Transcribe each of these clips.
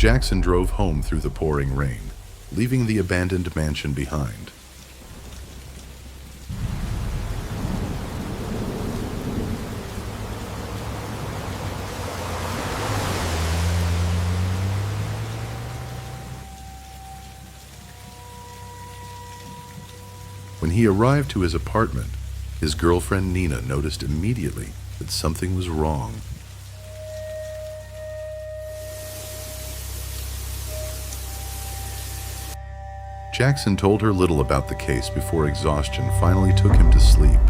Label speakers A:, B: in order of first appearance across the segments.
A: Jackson drove home through the pouring rain, leaving the abandoned mansion behind. When he arrived to his apartment, his girlfriend Nina noticed immediately that something was wrong. Jackson told her little about the case before exhaustion finally took him to sleep.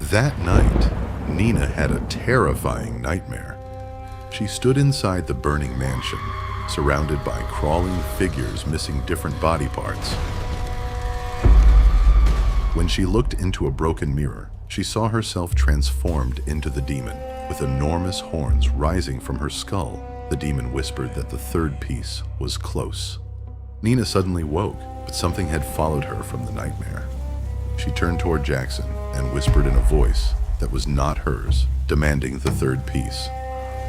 A: That night, Nina had a terrifying nightmare. She stood inside the burning mansion, surrounded by crawling figures missing different body parts. When she looked into a broken mirror, she saw herself transformed into the demon, with enormous horns rising from her skull. The demon whispered that the third piece was close. Nina suddenly woke, but something had followed her from the nightmare. She turned toward Jackson and whispered in a voice that was not hers, demanding the third piece.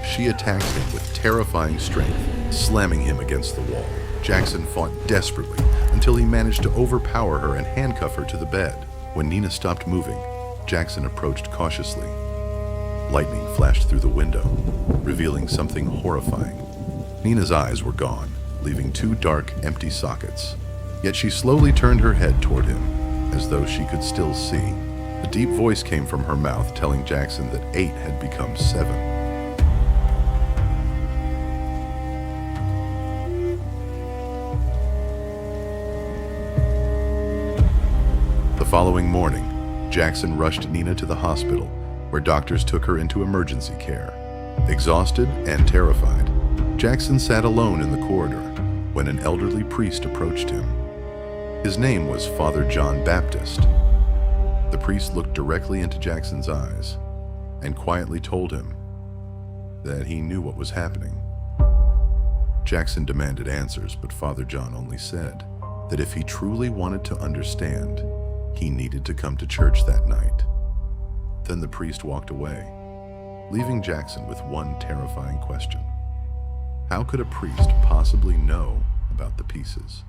A: She attacked him with terrifying strength, slamming him against the wall. Jackson fought desperately until he managed to overpower her and handcuff her to the bed. When Nina stopped moving, Jackson approached cautiously. Lightning flashed through the window, revealing something horrifying. Nina's eyes were gone, leaving two dark, empty sockets. Yet she slowly turned her head toward him, as though she could still see. A deep voice came from her mouth telling Jackson that 8 had become 7. The following morning, Jackson rushed Nina to the hospital, where doctors took her into emergency care. Exhausted and terrified, Jackson sat alone in the corridor when an elderly priest approached him. His name was Father John Baptist. The priest looked directly into Jackson's eyes and quietly told him that he knew what was happening. Jackson demanded answers, but Father John only said that if he truly wanted to understand, he needed to come to church that night. Then the priest walked away, leaving Jackson with one terrifying question. How could a priest possibly know about the pieces?